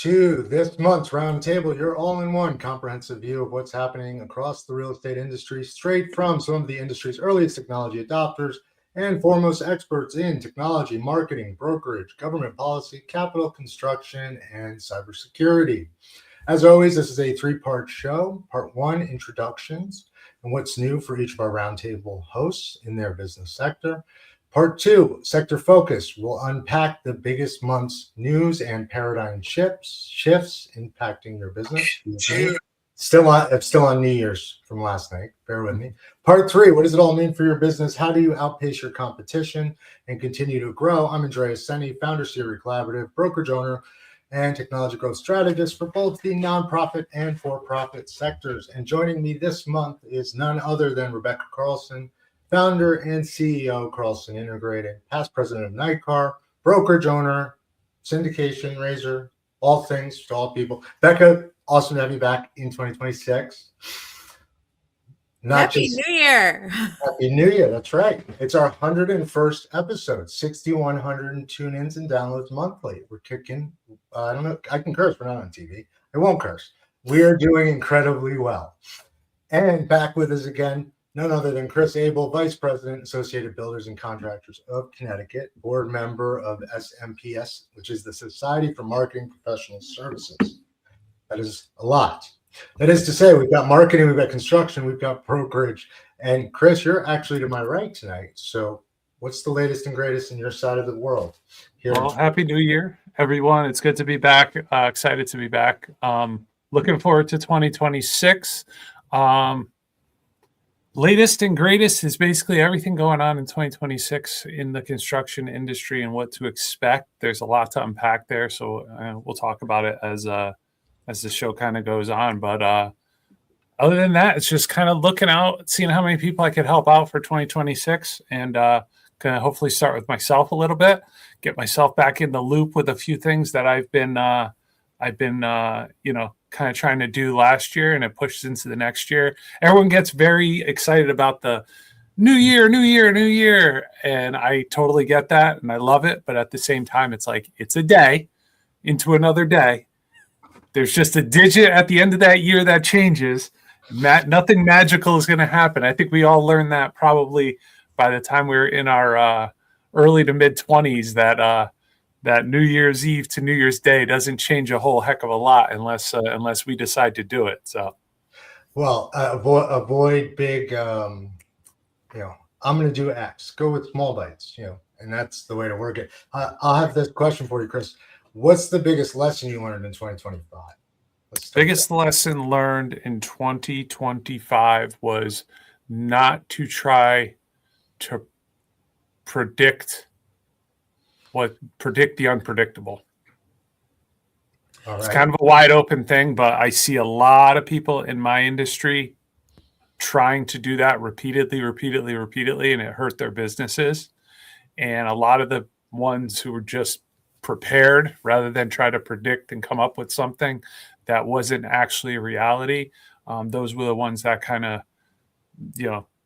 to this month's Roundtable, your all-in-one comprehensive view of what's happening across the real estate industry, straight from some of the industry's earliest technology adopters and foremost experts in technology, marketing, brokerage, government policy, capital construction, and cybersecurity. As always, this is a three-part show. Part one, introductions and what's new for each of our Roundtable hosts in their business sector. Part two, sector focus. We'll unpack the biggest month's news and paradigm shifts impacting your business. Still on New Year's from last night. Bear with me. Part three, what does it all mean for your business? How do you outpace your competition and continue to grow? I'm Andreas Senni, founder, Siri Collaborative, brokerage owner, and technology growth strategist for both the nonprofit and for-profit sectors. And joining me this month is none other than Rebecca Carlson, founder and CEO, Carlson Integrated, past president of Nightcar, brokerage owner, syndication raiser, all things to all people. Becca, awesome to have you back in 2026. Happy New Year. Happy New Year. That's right. It's our 101st episode, 6,100 tune-ins and downloads monthly. We're kicking, I don't know, I can curse, we're not on TV. I won't curse. We are doing incredibly well. And back with us again, none other than Chris Abel, Vice President, Associated Builders and Contractors of Connecticut, board member of SMPS, which is the Society for Marketing Professional Services. That is a lot. That is to say, we've got marketing, we've got construction, we've got brokerage. And Chris, you're actually to my right tonight. So what's the latest and greatest in your side of the world? Well, Happy New Year, everyone. It's good to be back. Excited to be back. Looking forward to 2026. Latest and greatest is basically everything going on in 2026 in the construction industry and what to expect. There's a lot to unpack there, so we'll talk about it as the show kind of goes on. But other than that, it's just kind of looking out, seeing how many people I could help out for 2026, and kind of hopefully start with myself a little bit, get myself back in the loop with a few things that I've been kind of trying to do last year, and it pushes into the next year. Everyone gets very excited about the new year. And I totally get that. And I love it. But at the same time, it's like, it's a day into another day. There's just a digit at the end of that year that changes. Nothing magical is going to happen. I think we all learned that probably by the time we were in our early to mid 20s, that New Year's Eve to New Year's Day doesn't change a whole heck of a lot unless we decide to do it. So, well, avoid big, I'm going to do X. Go with small bites, and that's the way to work it. I'll have this question for you, Chris. What's the biggest lesson you learned in 2025? Biggest lesson learned in 2025 was not to try to predict the unpredictable. All right. It's kind of a wide open thing, but I see a lot of people in my industry trying to do that repeatedly, and it hurt their businesses. And a lot of the ones who were just prepared rather than try to predict and come up with something that wasn't actually a reality, those were the ones that kind of,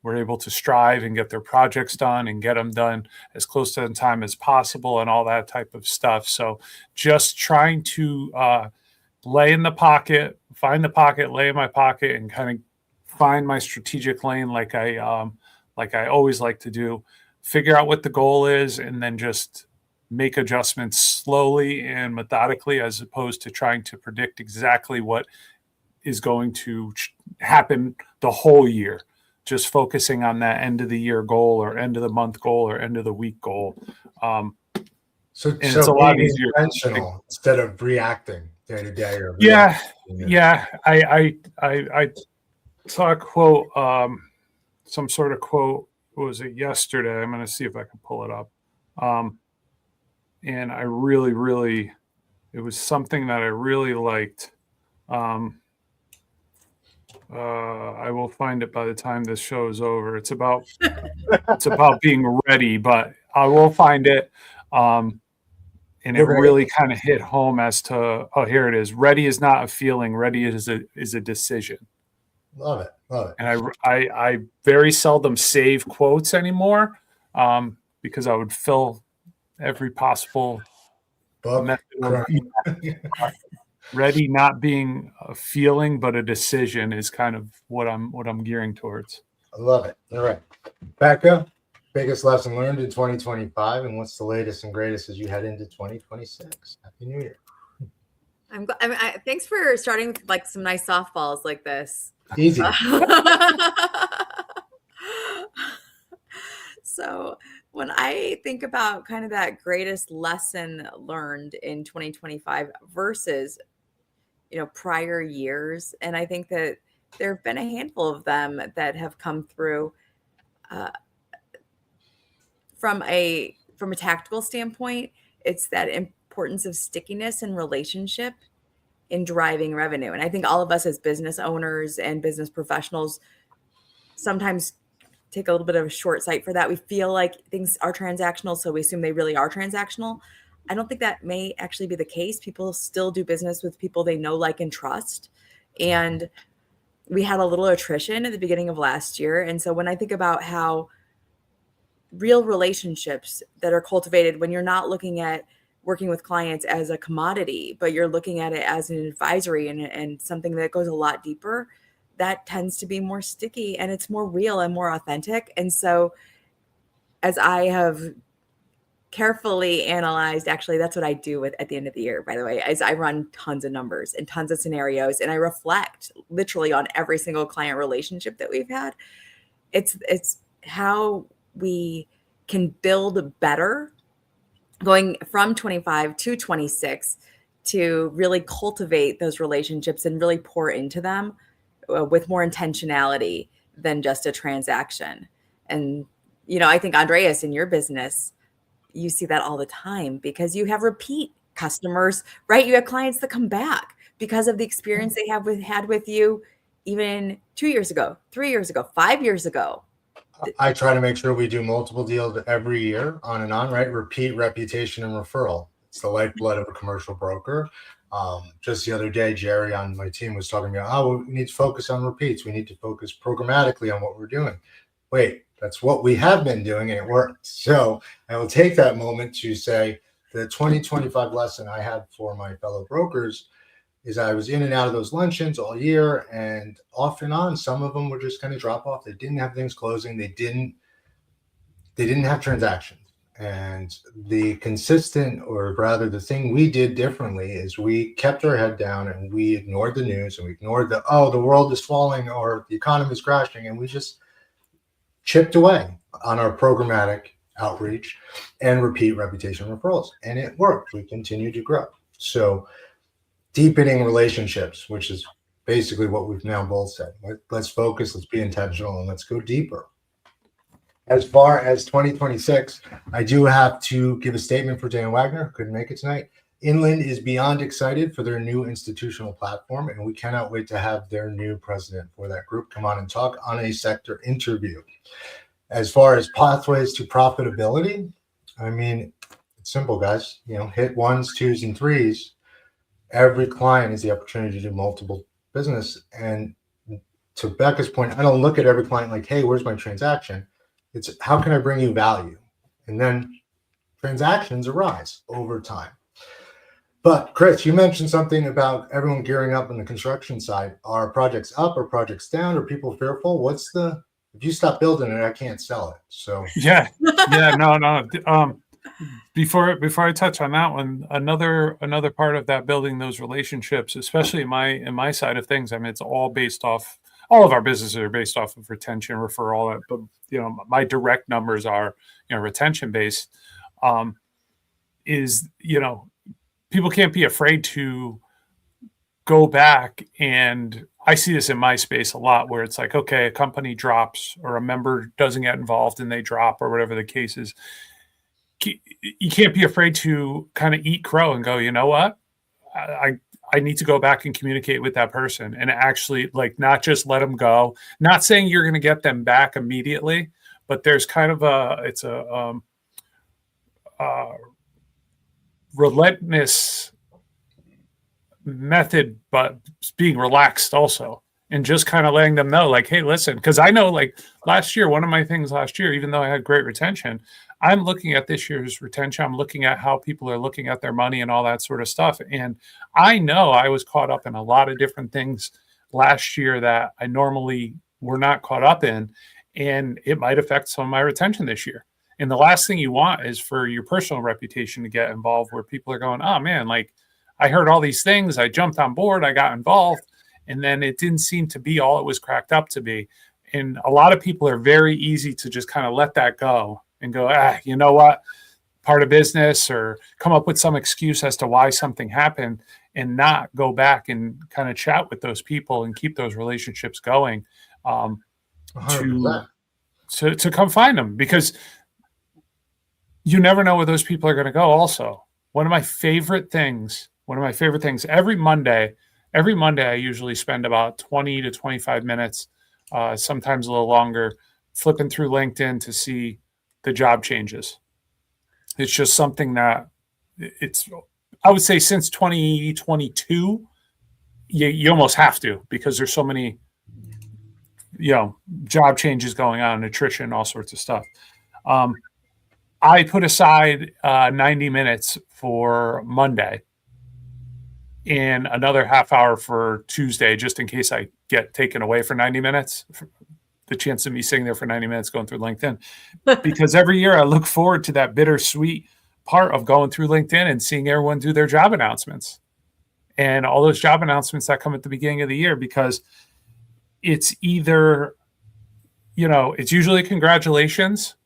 were able to strive and get their projects done and get them done as close to the time as possible and all that type of stuff. So just trying to lay in the pocket, find the pocket, lay in my pocket, and kind of find my strategic lane like I always like to do, figure out what the goal is, and then just make adjustments slowly and methodically, as opposed to trying to predict exactly what is going to happen the whole year. Just focusing on that end of the year goal or end of the month goal or end of the week goal. So it's a lot easier intentional instead of reacting day to day. Yeah. I saw a quote, some sort of quote. What was it yesterday? I'm going to see if I can pull it up. And I really, it was something that I really liked. I will find it by the time this show is over. It's about being ready, but I will find it. And it really kind of hit home as to, here it is. Ready is not a feeling. Ready is a decision. Love it. And I very seldom save quotes anymore, because I would fill every possible method Ready not being a feeling, but a decision is kind of what I'm gearing towards. I love it. All right. Becca, biggest lesson learned in 2025, and what's the latest and greatest as you head into 2026? Happy New Year. Thanks for starting with like some nice softballs like this. Easy. So when I think about kind of that greatest lesson learned in 2025 versus, prior years, and I think that there have been a handful of them that have come through from a tactical standpoint. It's that importance of stickiness and relationship in driving revenue. And I think all of us as business owners and business professionals sometimes take a little bit of a short sight for that. We feel like things are transactional, so we assume they really are transactional. I don't think that may actually be the case. People still do business with people they know, like, and trust. And we had a little attrition at the beginning of last year. And so when I think about how real relationships that are cultivated when you're not looking at working with clients as a commodity, but you're looking at it as an advisory and something that goes a lot deeper, that tends to be more sticky and it's more real and more authentic. And so as I have carefully analyzed, actually, that's what I do at the end of the year, by the way, is I run tons of numbers and tons of scenarios, and I reflect literally on every single client relationship that we've had. It's how we can build better going from 25 to 26 to really cultivate those relationships and really pour into them with more intentionality than just a transaction. And, I think, Andreas, in your business, you see that all the time because you have repeat customers, right? You have clients that come back because of the experience they had with you even 2 years ago, 3 years ago, 5 years ago. I try to make sure we do multiple deals every year on and on, right? Repeat, reputation, and referral. It's the lifeblood of a commercial broker. Just the other day, Jerry on my team was talking about, we need to focus on repeats. We need to focus programmatically on what we're doing. Wait, that's what we have been doing and it worked. So I will take that moment to say the 2025 lesson I had for my fellow brokers is I was in and out of those luncheons all year, and off and on, some of them were just kind of drop off. They didn't have things closing. They didn't have transactions. And the consistent, or rather the thing we did differently, is we kept our head down and we ignored the news and we ignored the world is falling or the economy is crashing. And we just chipped away on our programmatic outreach and repeat, reputation, referrals. And it worked. We continued to grow. So deepening relationships, which is basically what we've now both said. Let's focus, let's be intentional, and let's go deeper. As far as 2026, I do have to give a statement for Dan Wagner, who couldn't make it tonight. Inland is beyond excited for their new institutional platform, and we cannot wait to have their new president for that group come on and talk on a sector interview. As far as pathways to profitability, I mean, it's simple, guys. Hit ones, twos, and threes. Every client has the opportunity to do multiple business. And to Becca's point, I don't look at every client like, hey, where's my transaction? It's how can I bring you value? And then transactions arise over time. But Chris, you mentioned something about everyone gearing up on the construction side. Are projects up or projects down? Are people fearful? If you stop building it, I can't sell it. So no. Before I touch on that one, another part of that, building those relationships, especially in my side of things, I mean, it's all based off. All of our businesses are based off of retention, referral, but my direct numbers are retention based. People can't be afraid to go back, and I see this in my space a lot where it's like, okay, a company drops or a member doesn't get involved and they drop or whatever the case is. You can't be afraid to kind of eat crow and go, you know what? I need to go back and communicate with that person and actually, like, not just let them go. Not saying you're going to get them back immediately, but there's kind of a relentless method, but being relaxed also. And just kind of letting them know, like, hey, listen, because I know, like, one of my things last year, even though I had great retention, I'm looking at this year's retention. I'm looking at how people are looking at their money and all that sort of stuff. And I know I was caught up in a lot of different things last year that I normally were not caught up in. And it might affect some of my retention this year. And the last thing you want is for your personal reputation to get involved where people are going, oh man, like I heard all these things. I jumped on board. I got involved. And then it didn't seem to be all it was cracked up to be. And a lot of people are very easy to just kind of let that go and go, you know what, part of business, or come up with some excuse as to why something happened and not go back and kind of chat with those people and keep those relationships going to come find them, because you never know where those people are going to go. Also, one of my favorite things, every Monday, I usually spend about 20 to 25 minutes, sometimes a little longer, flipping through LinkedIn to see the job changes. It's just something that I would say since 2022, you almost have to, because there's so many, job changes going on, attrition, all sorts of stuff. I put aside 90 minutes for Monday and another half hour for Tuesday, just in case I get taken away for 90 minutes, the chance of me sitting there for 90 minutes going through LinkedIn. Because every year I look forward to that bittersweet part of going through LinkedIn and seeing everyone do their job announcements and all those job announcements that come at the beginning of the year, because it's either, it's usually congratulations.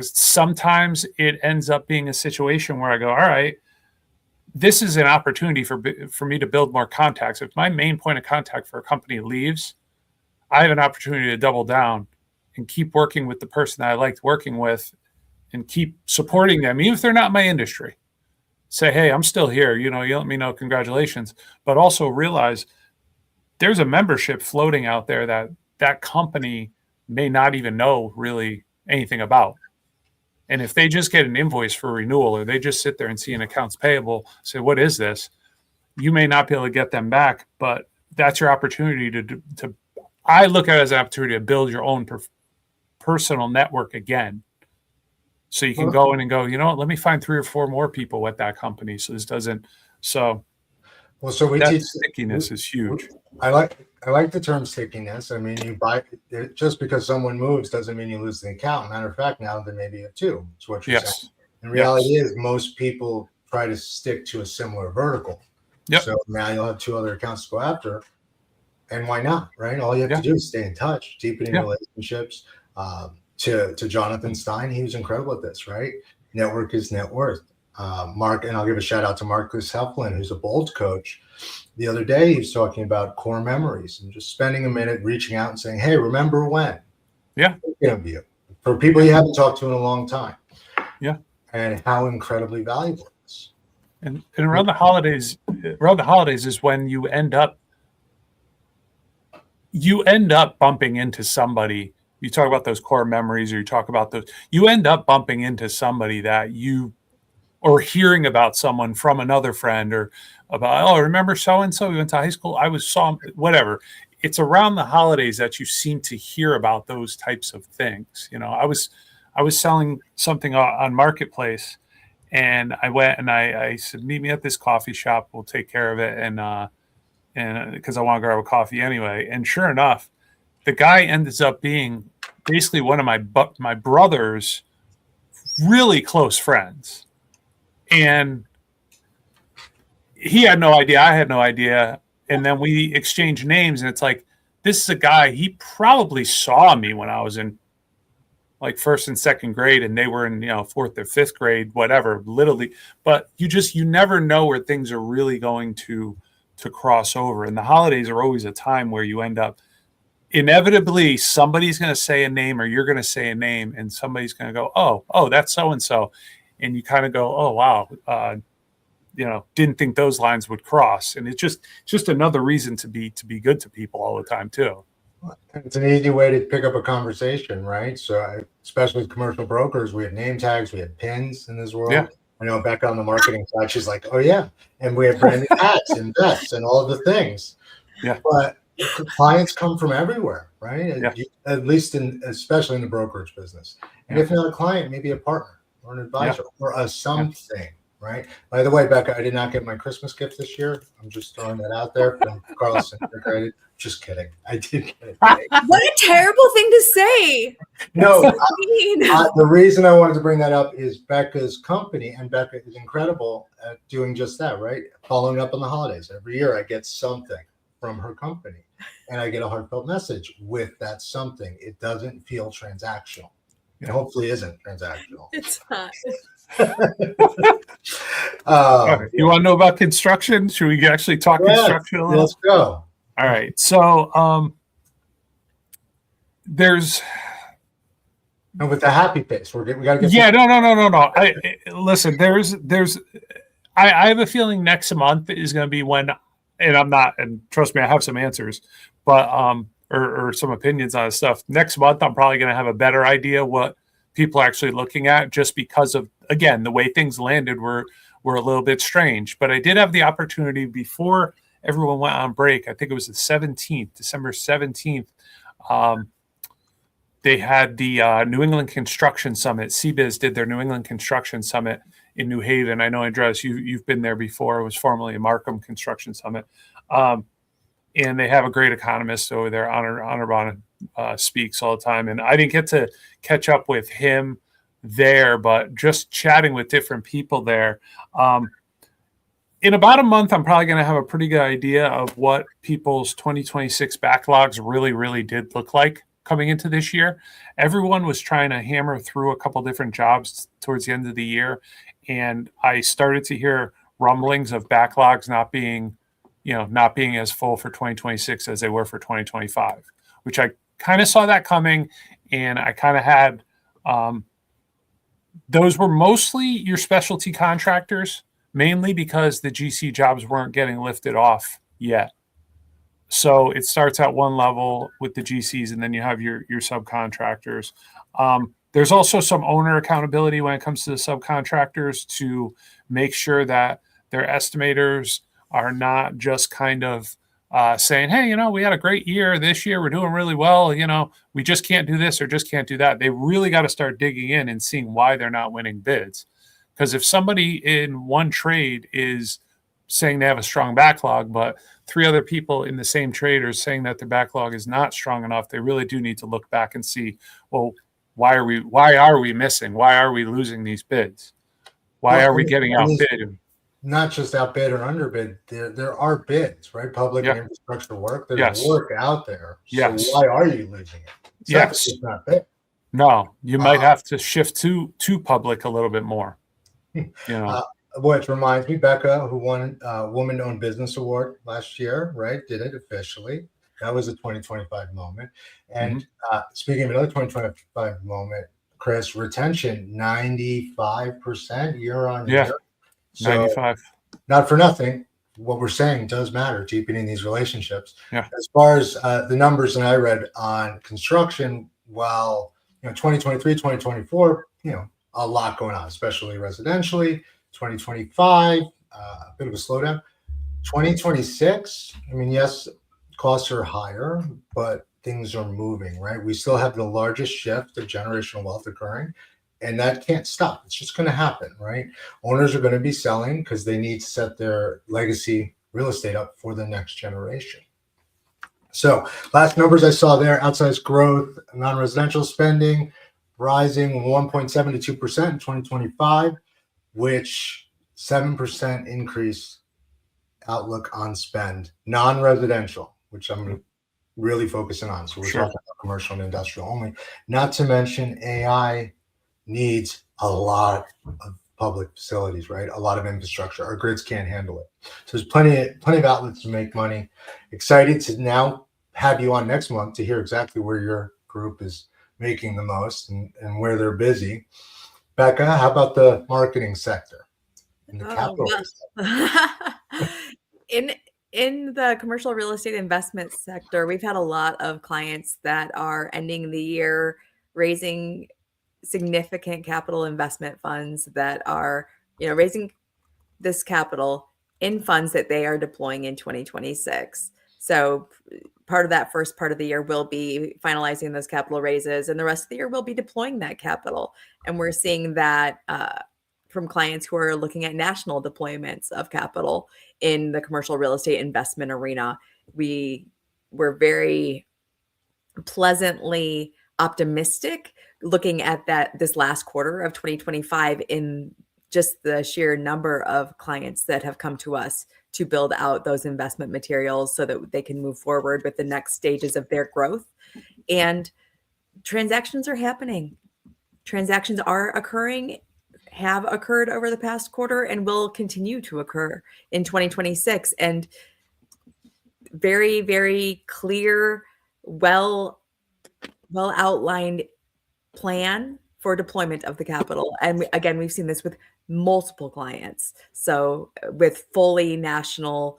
Sometimes it ends up being a situation where I go, all right, this is an opportunity for me to build more contacts. If my main point of contact for a company leaves, I have an opportunity to double down and keep working with the person that I liked working with and keep supporting them, even if they're not in my industry. Say, hey, I'm still here. You let me know, congratulations. But also realize there's a membership floating out there that company may not even know really anything about. And if they just get an invoice for renewal, or they just sit there and see an accounts payable, say, what is this? You may not be able to get them back, but that's your opportunity to I look at it as an opportunity to build your own personal network again. So you can go in and go, you know what, let me find 3 or 4 more people at that company. So this doesn't, stickiness is huge. I like the term stickiness. I mean, you buy it, just because someone moves doesn't mean you lose the account. Matter of fact, now there may be a 2. It's what you're saying. And reality is most people try to stick to a similar vertical. Yep. So now you'll have 2 other accounts to go after. And why not, right? All you have to do is stay in touch, deepening relationships. To Jonathan Stein, he was incredible at this, right? Network is net worth. Mark, and I'll give a shout out to Marcus Heflin, who's a Bolt coach. The other day, he was talking about core memories and just spending a minute reaching out and saying, hey, remember when? Yeah. Of you. For people you haven't talked to in a long time. Yeah. And how incredibly valuable it is. And around the holidays is when you end up bumping into somebody. You talk about those core memories, or you talk about those, you end up bumping into somebody that or hearing about someone from another friend, or about, oh, remember so-and-so, we went to high school, whatever. It's around the holidays that you seem to hear about those types of things. I was selling something on Marketplace, and I went and I said, meet me at this coffee shop, we'll take care of it. And because I want to grab a coffee anyway. And sure enough, the guy ends up being basically one of my brother's really close friends. And he had no idea. I had no idea. And then we exchanged names, and it's like, this is a guy, he probably saw me when I was in like 1st and 2nd grade, and they were in, 4th or 5th grade, whatever, literally. But you never know where things are really going to cross over. And the holidays are always a time where you end up, inevitably, somebody's going to say a name, or you're going to say a name, and somebody's going to go, oh, that's so-and-so. And you kind of go, oh, wow, didn't think those lines would cross. And it's just another reason to be good to people all the time too. It's an easy way to pick up a conversation, right? So especially with commercial brokers, we have name tags, we have pins in this world. Yeah. I know Becca on the marketing side, she's like, oh yeah. And we have branded hats and vests and all of the things. Yeah. But clients come from everywhere, right? right? Yeah. At least especially in the brokerage business. And if not a client, maybe a partner or an advisor or a something, right? By the way, Becca, I did not get my Christmas gift this year. I'm just throwing that out there from Carlson. Just kidding. I did get it today. What a terrible thing to say. No, Mean. the reason I wanted to bring that up is Becca's company, and Becca is incredible at doing just that, right? Following up on the holidays. Every year I get something from her company, and I get a heartfelt message with that something. It doesn't feel transactional. It hopefully isn't transactional. It's not. You want to know about construction? Should we actually talk construction a little? Let's go. All right. So there's and with the happy face, we got to get. Yeah, no. Listen, I have a feeling next month is going to be when, and I'm not, and trust me, I have some answers, but or some opinions on stuff. Next month, I'm probably going to have a better idea what people are actually looking at, just because of, again, the way things landed were a little bit strange. But I did have the opportunity before everyone went on break. I think it was the 17th, December 17th. They had the New England Construction Summit. CBIZ did their New England Construction Summit in New Haven. I know, Andres, you've been there before. It was formerly a Markham Construction Summit. And they have a great economist over there, Honorbon speaks all the time. And I didn't get to catch up with him there, but just chatting with different people there. In about a month, I'm probably going to have a pretty good idea of what people's 2026 backlogs really, really did look like coming into this year. Everyone was trying to hammer through a couple different jobs towards the end of the year. And I started to hear rumblings of backlogs not being as full for 2026 as they were for 2025, which I kind of saw that coming. And I kind of had, those were mostly your specialty contractors, mainly because the GC jobs weren't getting lifted off yet. So it starts at one level with the GCs, and then you have your subcontractors. There's also some owner accountability when it comes to the subcontractors to make sure that their estimators are not just kind of saying, hey, we had a great year this year. We're doing really well. We just can't do this or just can't do that. They really got to start digging in and seeing why they're not winning bids. Because if somebody in one trade is saying they have a strong backlog, but three other people in the same trade are saying that their backlog is not strong enough, they really do need to look back and see, well, why are we missing? Why are we losing these bids? Why are we getting outbid? Not just outbid or underbid. There are bids, right? Public and infrastructure work. There's work out there. So why are you losing it? It's not bid. No, you might have to shift to public a little bit more. Which reminds me, Becca, who won Woman-Owned Business Award last year, right? Did it officially. That was a 2025 moment. And speaking of another 2025 moment, Chris, retention 95% year on year. So 95. Not for nothing. What we're saying does matter, deepening these relationships. Yeah. As far as the numbers that I read on construction, 2023, 2024, a lot going on, especially residentially. 2025, a bit of a slowdown. 2026, yes, costs are higher, but things are moving, right? We still have the largest shift of generational wealth occurring, and that can't stop. It's just going to happen, right? Owners are going to be selling because they need to set their legacy real estate up for the next generation. So last numbers I saw there, outsized growth, non-residential spending rising 1.72% in 2025, which 7% increase outlook on spend, non-residential, which I'm really focusing on. So we're talking about commercial and industrial only. Not to mention AI needs a lot of public facilities, right? A lot of infrastructure. Our grids can't handle it. So there's plenty of outlets to make money. Excited to now have you on next month to hear exactly where your group is making the most and where they're busy. Becca, how about the marketing sector and the capital? In the commercial real estate investment sector, we've had a lot of clients that are ending the year raising significant capital investment funds that are, raising this capital in funds that they are deploying in 2026. So part of that first part of the year will be finalizing those capital raises, and the rest of the year will be deploying that capital. And we're seeing that from clients who are looking at national deployments of capital in the commercial real estate investment arena. We were very pleasantly optimistic looking at this last quarter of 2025 in just the sheer number of clients that have come to us to build out those investment materials so that they can move forward with the next stages of their growth. And transactions are happening. Transactions are occurring, have occurred over the past quarter, and will continue to occur in 2026. And very, very clear, well outlined plan for deployment of the capital. And again, we've seen this with multiple clients. So with fully national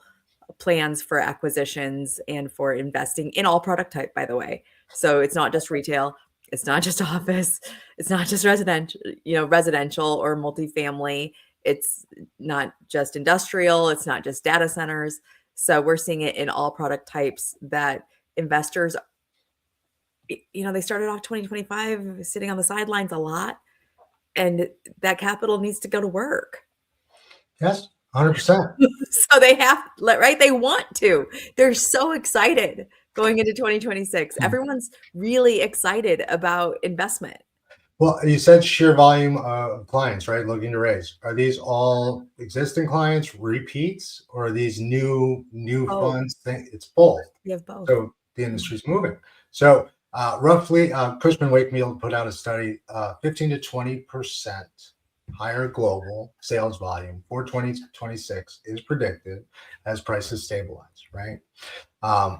plans for acquisitions and for investing in all product type, by the way. So it's not just retail, it's not just office, it's not just residential or multifamily. It's not just industrial, it's not just data centers. So we're seeing it in all product types that investors, they started off 2025 sitting on the sidelines a lot, and that capital needs to go to work. Yes, 100%. So they have, right? They want to. They're so excited going into 2026. Everyone's really excited about investment. Well, you said sheer volume of clients, right? Looking to raise. Are these all existing clients, repeats, or are these new funds? It's both. We have both. So the industry's moving. So roughly, Cushman Wakefield put out a study, 15 to 20% higher global sales volume for 2026 is predicted as prices stabilize, right?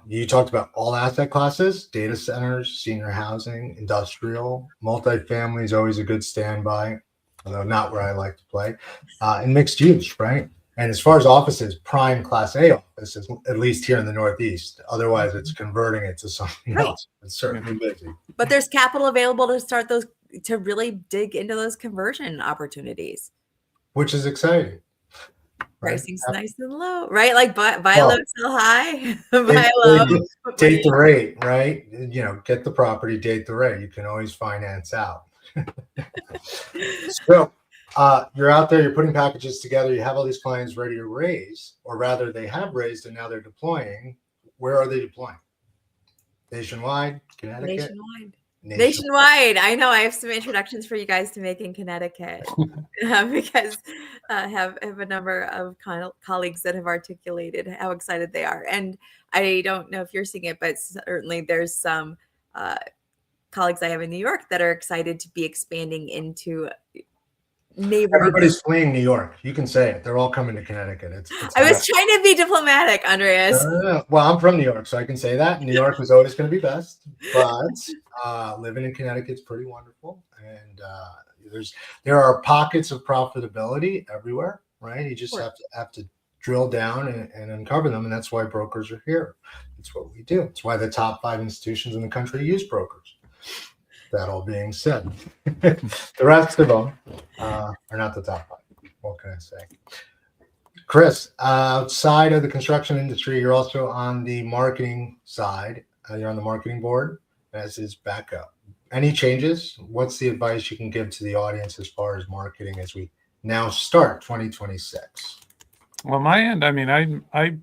You talked about all asset classes, data centers, senior housing, industrial, multifamily is always a good standby, although not where I like to play, and mixed use, right? And as far as offices, prime class A offices, at least here in the Northeast. Otherwise, it's converting it to something else. It's certainly busy. But there's capital available to start those, to really dig into those conversion opportunities. Which is exciting. Pricing's nice and low, right? Like buy low, sell high, buy low. Date the rate, right? Get the property, date the rate. You can always finance out. So you're out there, you're putting packages together, you have all these clients ready to raise, or rather they have raised and now they're deploying. Where are they deploying? Nationwide, Connecticut? Nationwide. I know I have some introductions for you guys to make in Connecticut because I have a number of colleagues that have articulated how excited they are. And I don't know if you're seeing it, but certainly there's some colleagues I have in New York that are excited to be expanding into neighborhoods. Everybody's fleeing New York. You can say it. They're all coming to Connecticut. I was trying to be diplomatic, Andreas. Well, I'm from New York, so I can say that. New York was always going to be best, but living in Connecticut's pretty wonderful. And there are pockets of profitability everywhere, right? You just have to drill down and uncover them, and that's why brokers are here. It's what we do. It's why the top 5 institutions in the country use brokers. That all being said, the rest of them are not the top 5. What can I say? Chris, outside of the construction industry, you're also on the marketing side. You're on the marketing board, as is Backup. Any changes? What's the advice you can give to the audience as far as marketing as we now start 2026? Well, my end, I mean, I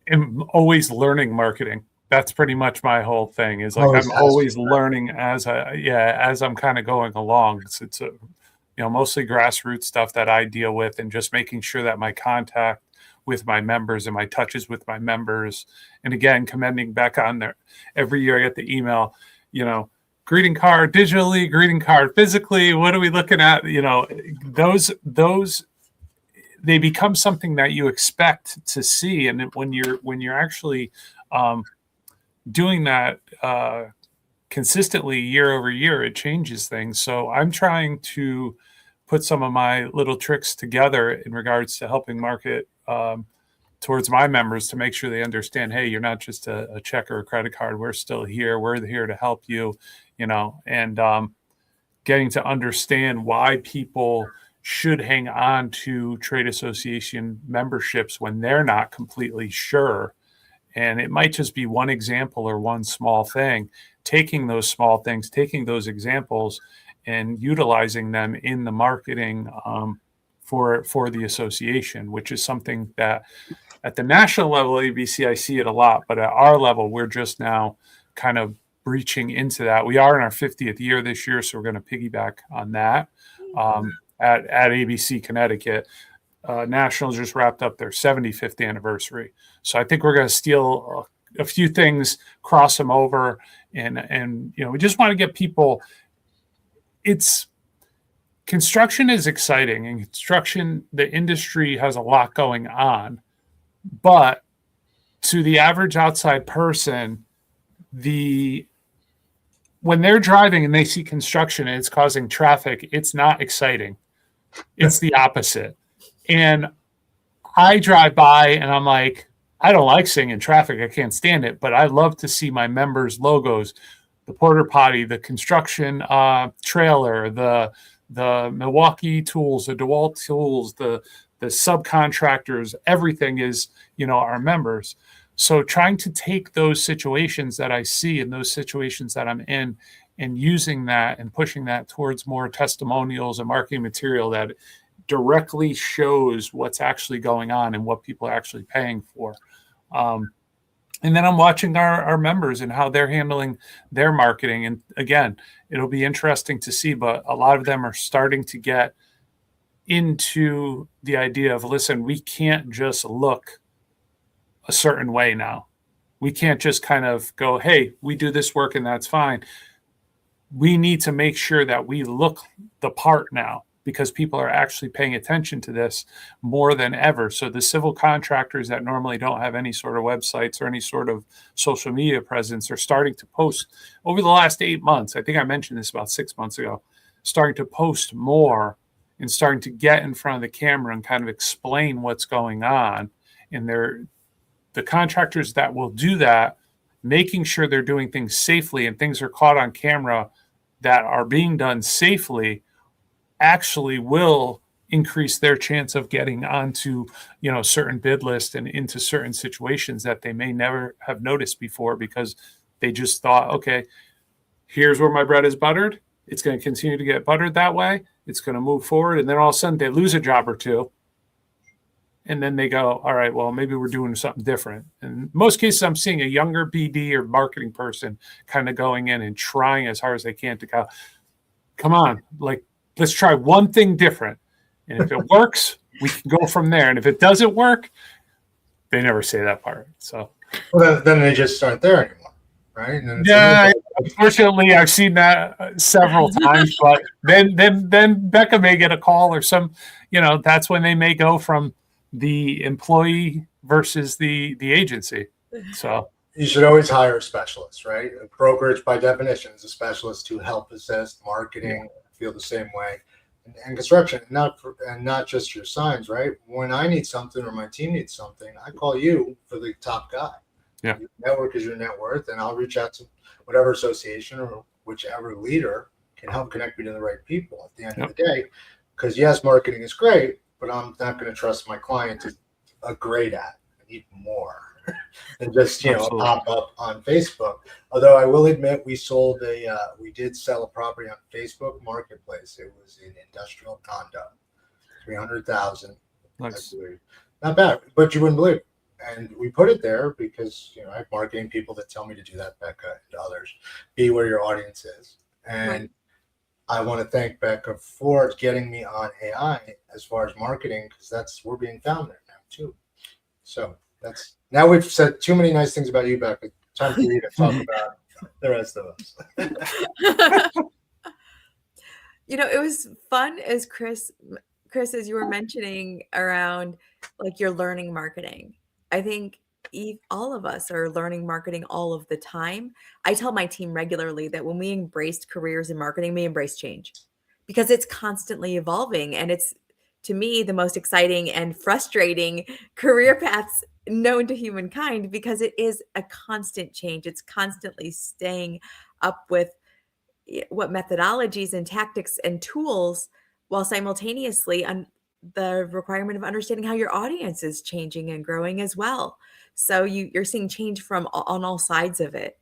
am always learning marketing. That's pretty much my whole thing. Is like I'm always learning as I'm kind of going along. It's mostly grassroots stuff that I deal with, and just making sure that my contact with my members and my touches with my members, and again, commending Beck on there. Every year I get the email, greeting card digitally, greeting card physically. What are we looking at? Those they become something that you expect to see, and when you're actually doing that consistently year over year, it changes things. So I'm trying to put some of my little tricks together in regards to helping market towards my members to make sure they understand, hey, you're not just a check or a credit card. We're still here. We're here to help you, and getting to understand why people should hang on to trade association memberships when they're not completely sure. And it might just be one example or one small thing, taking those small things, taking those examples and utilizing them in the marketing for the association, which is something that at the national level, ABC, I see it a lot, but at our level, we're just now kind of breaching into that. We are in our 50th year this year, so we're going to piggyback on that at ABC Connecticut. Nationals just wrapped up their 75th anniversary. So I think we're going to steal a few things, cross them over, and we just want to get people. Construction is exciting, and construction, the industry has a lot going on, but to the average outside person, when they're driving and they see construction and it's causing traffic, it's not exciting. It's the opposite. And I drive by and I'm like, I don't like seeing in traffic. I can't stand it, but I love to see my members' logos, the porta potty, the construction trailer, the Milwaukee tools, the DeWalt tools, the subcontractors, everything is, our members. So trying to take those situations that I see and those situations that I'm in and using that and pushing that towards more testimonials and marketing material that directly shows what's actually going on and what people are actually paying for. And then I'm watching our members and how they're handling their marketing. And again, it'll be interesting to see, but a lot of them are starting to get into the idea of, listen, we can't just look a certain way now. We can't just kind of go, hey, we do this work and that's fine. We need to make sure that we look the part now, because people are actually paying attention to this more than ever. So the civil contractors that normally don't have any sort of websites or any sort of social media presence are starting to post over the last 8 months. I think I mentioned this about 6 months ago, starting to post more and starting to get in front of the camera and kind of explain what's going on. And the contractors that will do that, making sure they're doing things safely and things are caught on camera that are being done safely, actually will increase their chance of getting onto, certain bid lists and into certain situations that they may never have noticed before, because they just thought, okay, here's where my bread is buttered. It's going to continue to get buttered that way. It's going to move forward. And then all of a sudden they lose a job or two. And then they go, all right, well, maybe we're doing something different. And in most cases, I'm seeing a younger BD or marketing person kind of going in and trying as hard as they can to go, come on, let's try one thing different. And if it works, we can go from there. And if it doesn't work, they never say that part. So, well, then they just aren't there anymore, right? And yeah, unfortunately, I've seen that several times. But then Becca may get a call or some, that's when they may go from the employee versus the agency. So you should always hire a specialist, right? A brokerage, by definition, is a specialist to help assist marketing. Feel the same way, and construction, and not just your signs, right? When I need something or my team needs something, I call you for the top guy. Yeah, your network is your net worth, and I'll reach out to whatever association or whichever leader can help connect me to the right people at the end of the day. Because yes, marketing is great, but I'm not going to trust my client to a great at. I need more than just pop up on Facebook. Although I will admit, we did sell a property on Facebook Marketplace. It was an industrial condo, 300,000. Nice. Not bad, but you wouldn't believe it. And we put it there because I have marketing people that tell me to do that, Becca and others. Be where your audience is, and I want to thank Becca for getting me on AI as far as marketing, because we're being found there now too. So now we've said too many nice things about you, Becca. Time for you to talk about the rest of us. It was fun as Chris, as you were mentioning around you're learning marketing. I think all of us are learning marketing all of the time. I tell my team regularly that when we embraced careers in marketing, we embrace change, because it's constantly evolving. And it's, to me, the most exciting and frustrating career paths known to humankind, because it is a constant change. It's constantly staying up with what methodologies and tactics and tools, while simultaneously the requirement of understanding how your audience is changing and growing as well. So you're seeing change from on all sides of it.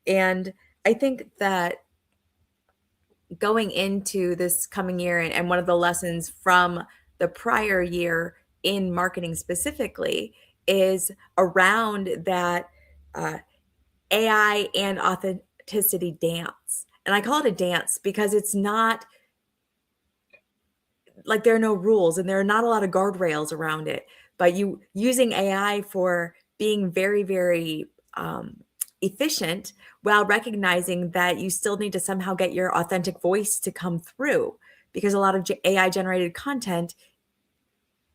And I think that going into this coming year, and one of the lessons from the prior year in marketing specifically is around that AI and authenticity dance. And I call it a dance because it's not like there are no rules and there are not a lot of guardrails around it, but you using AI for being very, very efficient while recognizing that you still need to somehow get your authentic voice to come through, because a lot of AI generated content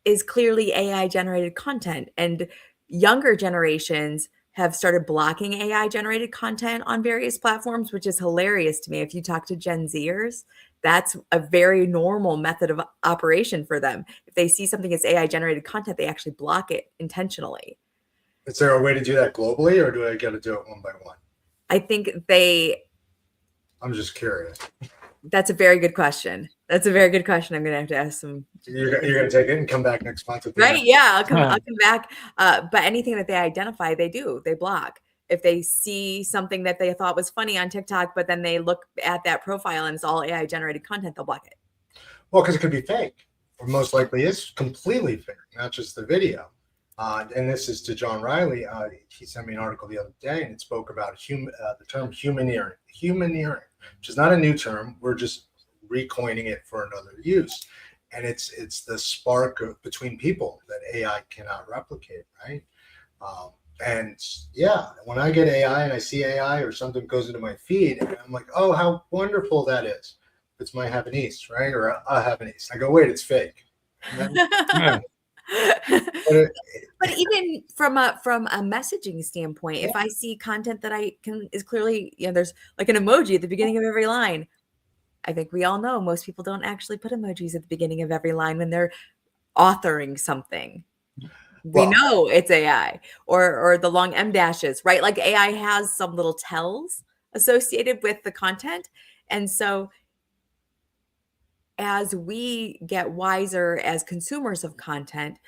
is clearly AI generated content, and younger generations have started blocking AI generated content on various platforms, which is hilarious to me. If you talk to Gen Zers, that's a very normal method of operation for them. If they see something as AI generated content, they actually block it intentionally. Is there a way to do that globally, or do I got to do it one by one? I think I'm just curious. That's a very good question. I'm going to have to ask some. You're going to take it and come back next month. Right. Yeah. I'll come back. But anything that they identify, they block. If they see something that they thought was funny on TikTok, but then they look at that profile and it's all AI generated content, they'll block it. Well, because it could be fake, or most likely is completely fake, not just the video. And this is to John Riley. He sent me an article the other day, and it spoke about the term humaneering. Humaneering, which is not a new term. We're just recoining it for another use. And it's the spark between people that AI cannot replicate, right? And yeah, when I get AI and I see AI or something goes into my feed, and I'm like, oh, how wonderful that is. It's my Havanese, right? Or a Havanese. I go, wait, it's fake. But even from a messaging standpoint, if I see content that is clearly, there's like an emoji at the beginning of every line. I think we all know most people don't actually put emojis at the beginning of every line when they're authoring something. We know it's AI, or the long M dashes, right? Like AI has some little tells associated with the content. And so as we get wiser as consumers of content,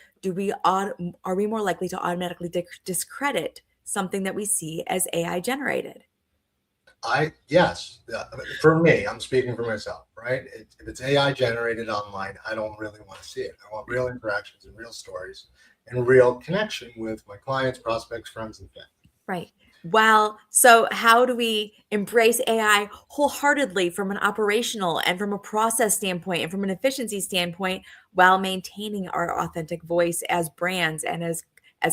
are we more likely to automatically discredit something that we see as AI generated? Yes. For me, I'm speaking for myself, right? If it's AI generated online, I don't really want to see it. I want real interactions and real stories and real connection with my clients, prospects, friends, and family. Right. Well, so how do we embrace AI wholeheartedly from an operational and from a process standpoint and from an efficiency standpoint while maintaining our authentic voice as brands and as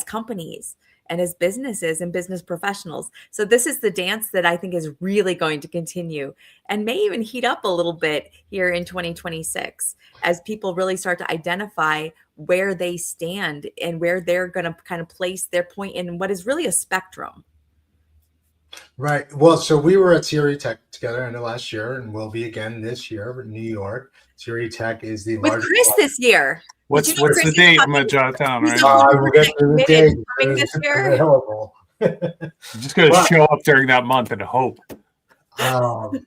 companies and as businesses and business professionals? So this is the dance that I think is really going to continue and may even heat up a little bit here in 2026 as people really start to identify where they stand and where they're going to kind of place their point in what is really a spectrum. Right. Well, so we were at CRECo together in the last year, and we'll be again this year in New York. CRECo is the with largest. Chris this year. What's the date? I'm gonna jot it down. Right. I will get to the date. Coming this year. Available. I'm just gonna show up during that month and hope. And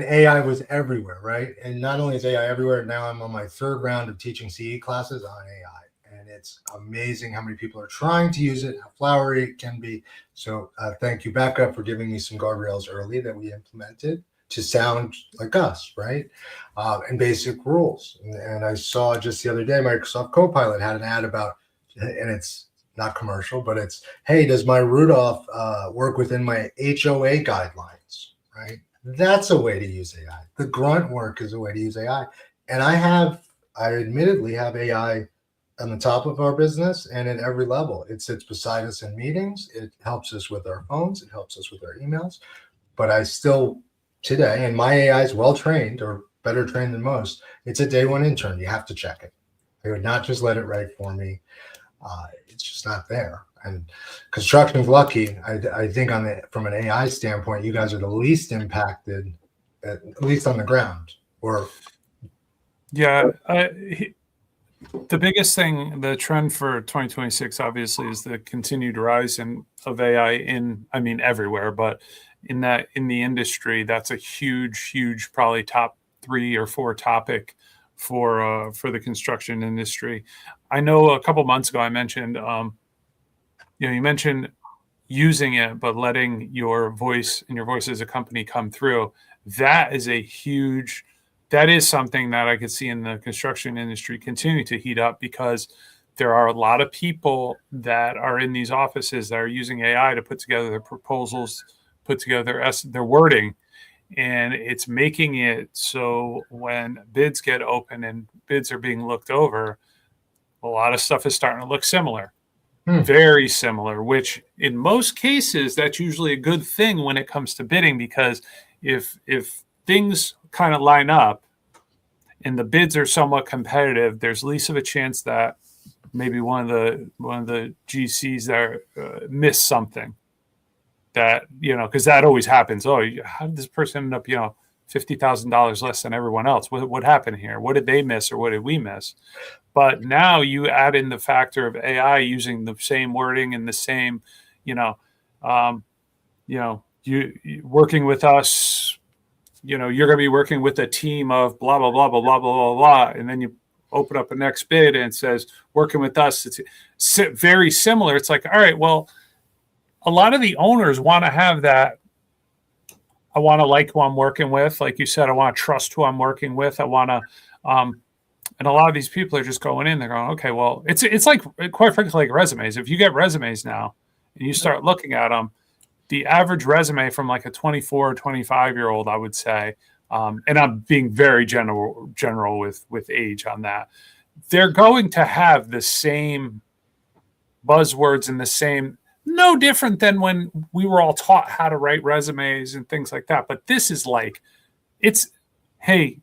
AI was everywhere, right? And not only is AI everywhere, now I'm on my third round of teaching CE classes on AI. And it's amazing how many people are trying to use it, how flowery it can be. So thank you, Becca, for giving me some guardrails early that we implemented to sound like us, right? And basic rules. And I saw just the other day, Microsoft Copilot had an ad about, and it's not commercial, but it's, hey, does my Rudolph work within my HOA guidelines, right? That's a way to use AI. The grunt work is a way to use AI. And I admittedly have AI on the top of our business and at every level. It sits beside us in meetings. It helps us with our phones. It helps us with our emails. But I still, today, and my AI is well trained or better trained than most, it's a day one intern. You have to check it. I would not just let it write for me. It's just not there. And construction's lucky. I think from an AI standpoint, you guys are the least impacted, at least on the ground. The biggest thing, the trend for 2026, obviously, is the continued rise of AI everywhere, but in the industry, that's a huge, probably top 3 or 4 topic for the construction industry. I know a couple months ago I mentioned, you mentioned using it, but letting your voice and your voice as a company come through. That is something that I could see in the construction industry continue to heat up, because there are a lot of people that are in these offices that are using AI to put together their proposals, put together their wording. And it's making it so when bids get open and bids are being looked over, a lot of stuff is starting to look similar. Very similar, which in most cases, that's usually a good thing when it comes to bidding, because if things kind of line up and the bids are somewhat competitive, there's least of a chance that maybe one of the GCs there miss something that, because that always happens. Oh, how did this person end up, $50,000 less than everyone else? What happened here? What did they miss, or what did we miss? But now you add in the factor of AI using the same wording and the same, you working with us, you're going to be working with a team of blah, blah, blah, blah, blah, blah, blah, blah. And then you open up a next bid and it says, working with us. It's very similar. It's like, all right, well, a lot of the owners want to have that. I want to like who I'm working with. Like you said, I want to trust who I'm working with. I want to, and a lot of these people are just going in, they're going, okay, well, it's like, quite frankly, like resumes. If you get resumes now and you start looking at them, the average resume from like a 24 or 25-year-old, I would say, and I'm being very general with age on that, they're going to have the same buzzwords and the same, no different than when we were all taught how to write resumes and things like that. But this is like, it's, hey,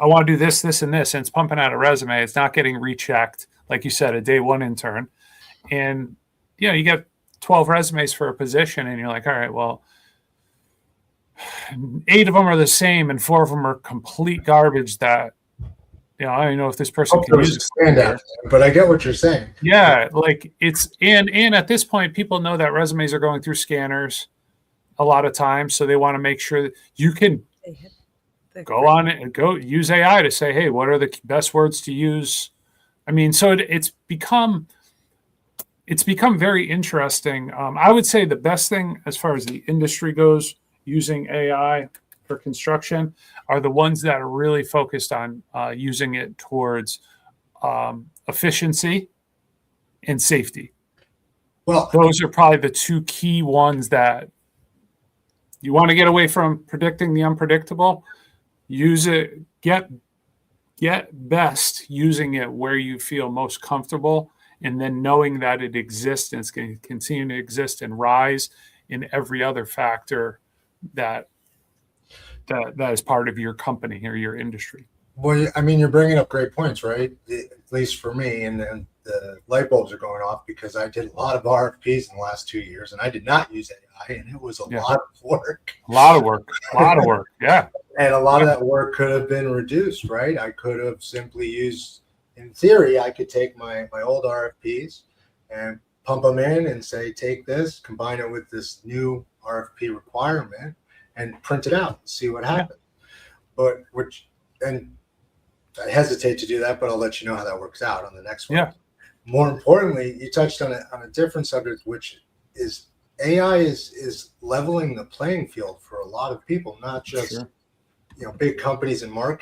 I want to do this, this, and this, and it's pumping out a resume. It's not getting rechecked, like you said, a day one intern. And, you get 12 resumes for a position, and you're like, all right, well, 8 of them are the same, and 4 of them are complete garbage that, I don't know if this person can use it. Stand out, but I get what you're saying. Yeah, like it's, and at this point, people know that resumes are going through scanners a lot of times, so they want to make sure that you can go on it and go use AI to say, hey, what are the best words to use? I mean, so it's become very interesting. I would say the best thing as far as the industry goes, using AI for construction, are the ones that are really focused on using it towards efficiency and safety. Well, those are probably the 2 key ones that you want to get away from predicting the unpredictable. Use it, get best using it where you feel most comfortable, and then knowing that it exists and it's going to continue to exist and rise in every other factor that is part of your company or your industry. Well, I mean, you're bringing up great points, right? At least for me, and the light bulbs are going off, because I did a lot of RFPs in the last 2 years, and I did not use AI, and it was a lot of work. A lot of work. Yeah. And a lot of that work could have been reduced, right? I could have simply used, in theory, I could take my old RFPs and pump them in and say, take this, combine it with this new RFP requirement, and print it out and see what happens. But and I hesitate to do that, but I'll let you know how that works out on the next one. Yeah. More importantly, you touched on a different subject, which is AI is leveling the playing field for a lot of people, not just big companies and like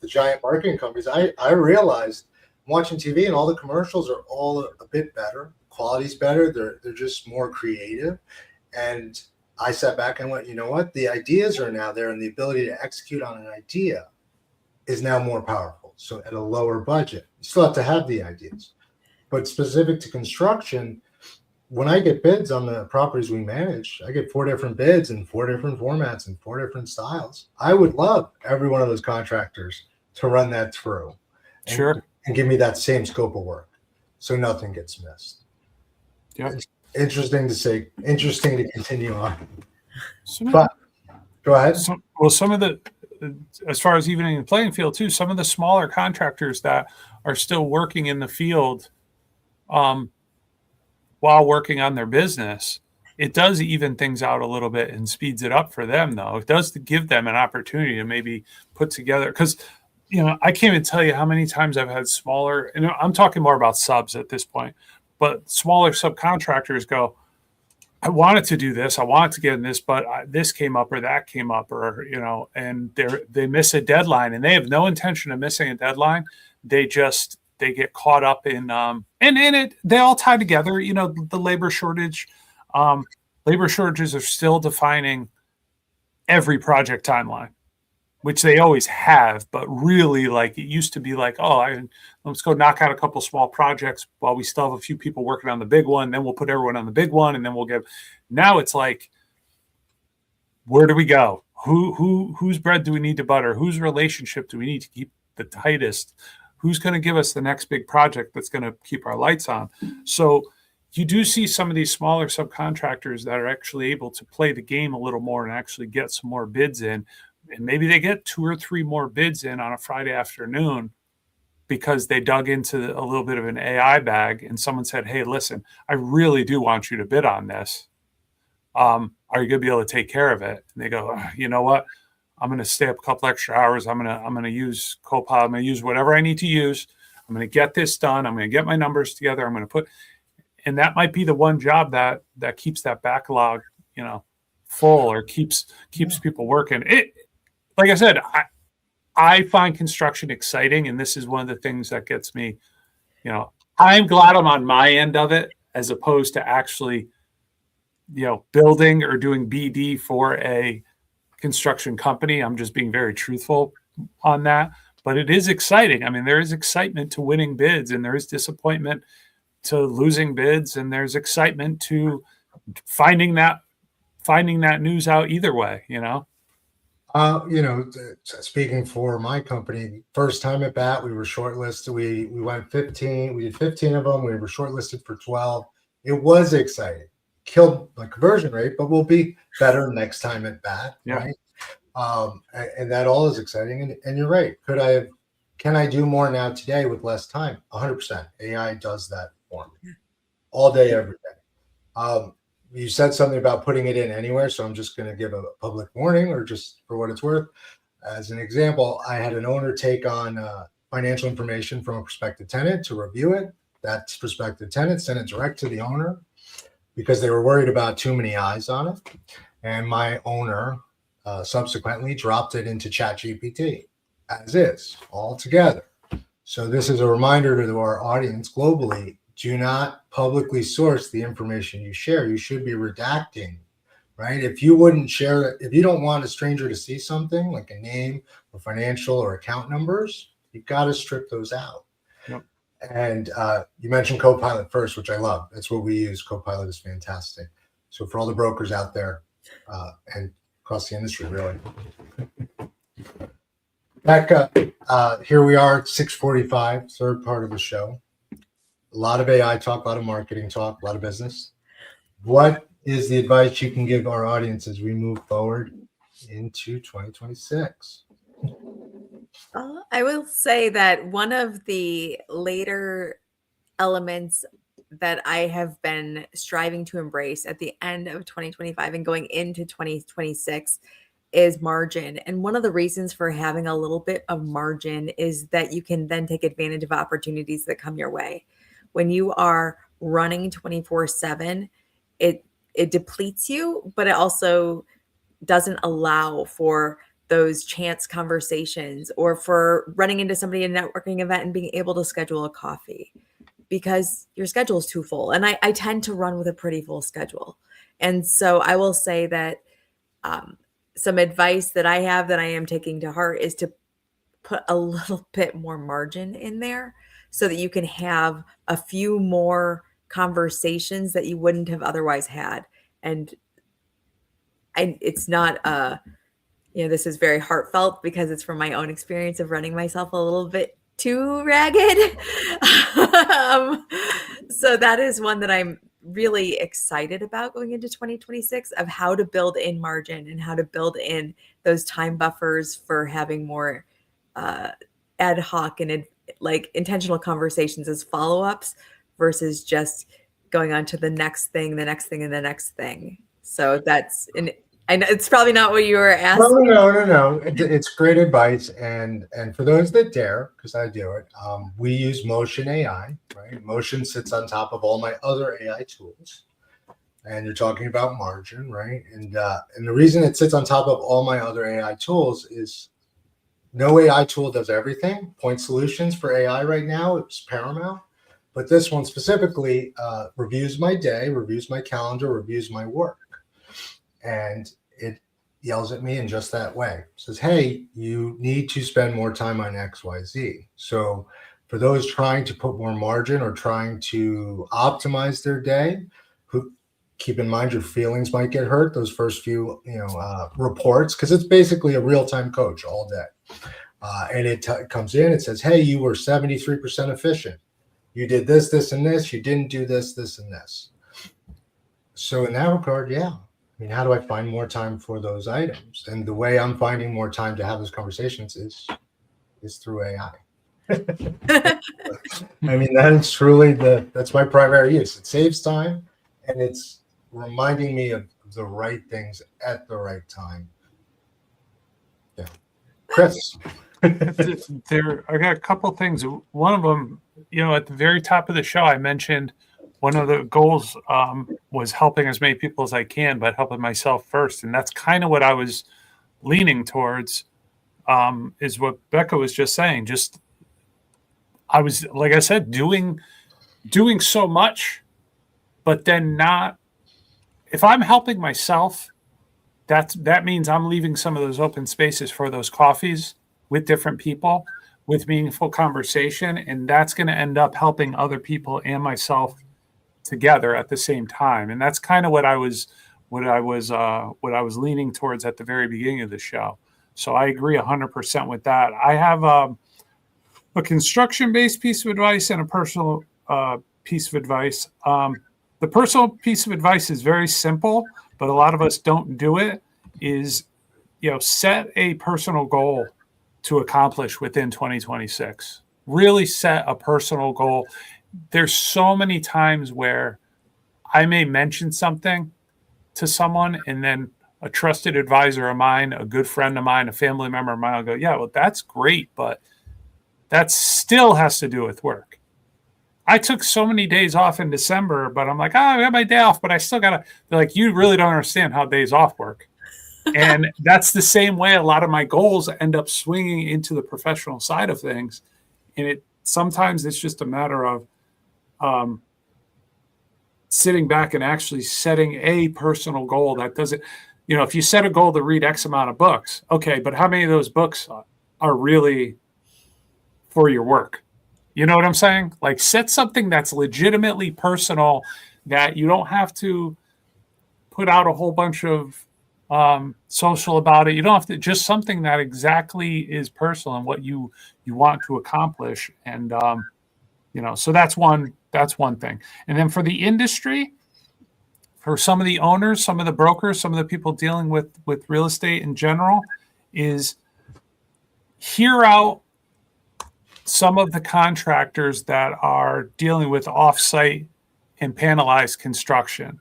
the giant marketing companies. I realized watching TV and all the commercials are all a bit better. Quality's better. They're just more creative. And I sat back and went, you know what? The ideas are now there, and the ability to execute on an idea is now more powerful. So at a lower budget, you still have to have the ideas. But specific to construction, when I get bids on the properties we manage, I get 4 different bids in 4 different formats and 4 different styles. I would love every one of those contractors to run that through and give me that same scope of work, so nothing gets missed. Yeah. Interesting to continue on. But go ahead. Some of the, as far as evening the playing field too, some of the smaller contractors that are still working in the field while working on their business, it does even things out a little bit and speeds it up for them, though. It does give them an opportunity to maybe put together, because I can't even tell you how many times I've had smaller, and I'm talking more about subs at this point, but smaller subcontractors go, I wanted to do this, I wanted to get in this, but this came up or that came up, or, and they miss a deadline, and they have no intention of missing a deadline. They get caught up in, they all tie together, the labor shortage. Labor shortages are still defining every project timeline, which they always have, but really, like, it used to be like, let's go knock out a couple small projects while we still have a few people working on the big one. Then we'll put everyone on the big one, and then now it's like, where do we go? Whose bread do we need to butter? Whose relationship do we need to keep the tightest? Who's going to give us the next big project that's going to keep our lights on? So you do see some of these smaller subcontractors that are actually able to play the game a little more and actually get some more bids in. And maybe they get 2 or 3 more bids in on a Friday afternoon because they dug into a little bit of an AI bag and someone said, hey, listen, I really do want you to bid on this. Are you going to be able to take care of it? And they go, you know what? I'm going to stay up a couple extra hours. I'm going to use Copilot. I'm going to use whatever I need to use. I'm going to get this done. I'm going to get my numbers together. I'm going to and that might be the one job that keeps that backlog, full, or keeps people working. Like I said, I find construction exciting, and this is one of the things that gets me, I'm glad I'm on my end of it as opposed to actually, building or doing BD for a construction company. I'm just being very truthful on that, but it is exciting. I mean, there is excitement to winning bids, and there is disappointment to losing bids, and there's excitement to finding that news out either way, Speaking for my company, first time at bat, we were shortlisted. We went 15. We did 15 of them. We were shortlisted for 12. It was exciting. Killed my conversion rate, but we'll be better next time at bat, right? And that all is exciting. And you're right. Can I do more now today with less time? 100%. AI does that for me all day, every day. You said something about putting it in anywhere, so I'm just going to give a public warning, or just for what it's worth. As an example, I had an owner take on financial information from a prospective tenant to review it. That prospective tenant sent it direct to the owner because they were worried about too many eyes on it. And my owner subsequently dropped it into ChatGPT as is, all together. So this is a reminder to our audience globally: do not publicly source the information you share. You should be redacting, right? If you wouldn't share it, if you don't want a stranger to see something like a name or financial or account numbers, you've got to strip those out. Yep. And you mentioned Copilot first, which I love. That's what we use. Copilot is fantastic. So for all the brokers out there and across the industry, really. Becca, here we are at 6:45, third part of the show. A lot of AI talk, a lot of marketing talk, a lot of business. What is the advice you can give our audience as we move forward into 2026? I will say that one of the later elements that I have been striving to embrace at the end of 2025 and going into 2026 is margin. And one of the reasons for having a little bit of margin is that you can then take advantage of opportunities that come your way. When you are running 24/7, it depletes you, but it also doesn't allow for those chance conversations or for running into somebody at a networking event and being able to schedule a coffee because your schedule is too full. And I tend to run with a pretty full schedule. And so I will say that some advice that I have that I am taking to heart is to put a little bit more margin in there so that you can have a few more conversations that you wouldn't have otherwise had. And it's not this is very heartfelt because it's from my own experience of running myself a little bit too ragged. So that is one that I'm really excited about going into 2026, of how to build in margin and how to build in those time buffers for having more ad hoc and like intentional conversations as follow-ups versus just going on to the next thing, and the next thing. So that's I know it's probably not what you were asking. No. It's great advice, and for those that dare, because I do it, we use Motion AI. Right, Motion sits on top of all my other AI tools, and you're talking about margin, right? And the reason it sits on top of all my other AI tools is no AI tool does everything. Point solutions for AI right now is paramount, but this one specifically reviews my day, reviews my calendar, reviews my work. And it yells at me in just that way. It says, hey, you need to spend more time on XYZ. So for those trying to put more margin or trying to optimize their day, who keep in mind your feelings might get hurt those first few reports, because it's basically a real-time coach all day. And it comes in, it says, hey, you were 73% efficient. You did this, this, and this. You didn't do this, this, and this. So in that regard, yeah. I mean, how do I find more time for those items? And the way I'm finding more time to have those conversations is through AI. I mean, that is truly that's my primary use. It saves time, and it's reminding me of the right things at the right time. Yeah. Chris. I got a couple things. One of them, at the very top of the show, I mentioned one of the goals was helping as many people as I can, but helping myself first. And that's kind of what I was leaning towards, is what Becca was just saying. I was, like I said, doing so much, but then not, if I'm helping myself, that means I'm leaving some of those open spaces for those coffees with different people, with meaningful conversation. And that's going to end up helping other people and myself together at the same time. And that's kind of what I was leaning towards at the very beginning of the show. So I agree 100% with that. I have a construction-based piece of advice and a personal piece of advice. The personal piece of advice is very simple, but a lot of us don't do it, is, set a personal goal to accomplish within 2026. Really set a personal goal. There's so many times where I may mention something to someone, and then a trusted advisor of mine, a good friend of mine, a family member of mine will go, yeah, well, that's great, but that still has to do with work. I took so many days off in December, but I'm like, I got my day off, but I still got to, they're like, you really don't understand how days off work. And that's the same way a lot of my goals end up swinging into the professional side of things. And sometimes it's just a matter of sitting back and actually setting a personal goal that doesn't, if you set a goal to read X amount of books, okay, but how many of those books are really for your work? You know what I'm saying? Like, set something that's legitimately personal, that you don't have to put out a whole bunch of social about it. You don't have to, just something that exactly is personal and what you want to accomplish. And, so that's one thing. And then for the industry, for some of the owners, some of the brokers, some of the people dealing with real estate in general, is hear out some of the contractors that are dealing with offsite and panelized construction,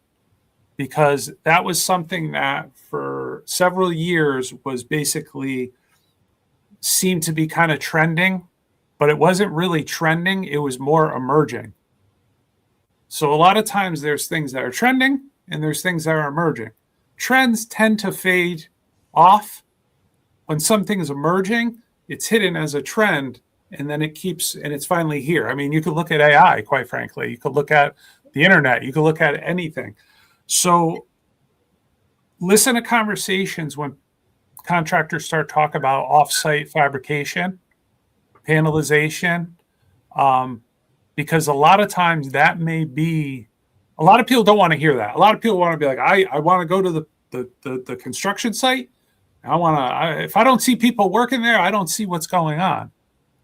because that was something that for several years was basically seemed to be kind of trending, but it wasn't really trending. It was more emerging. So a lot of times there's things that are trending and there's things that are emerging. Trends tend to fade off. When something is emerging, it's hidden as a trend, and then it's finally here. I mean, you could look at AI, quite frankly. You could look at the internet. You could look at anything. So listen to conversations when contractors start talking about off-site fabrication, panelization, because a lot of times that may be, a lot of people don't want to hear that. A lot of people want to be like, I want to go to the construction site. If I don't see people working there, I don't see what's going on.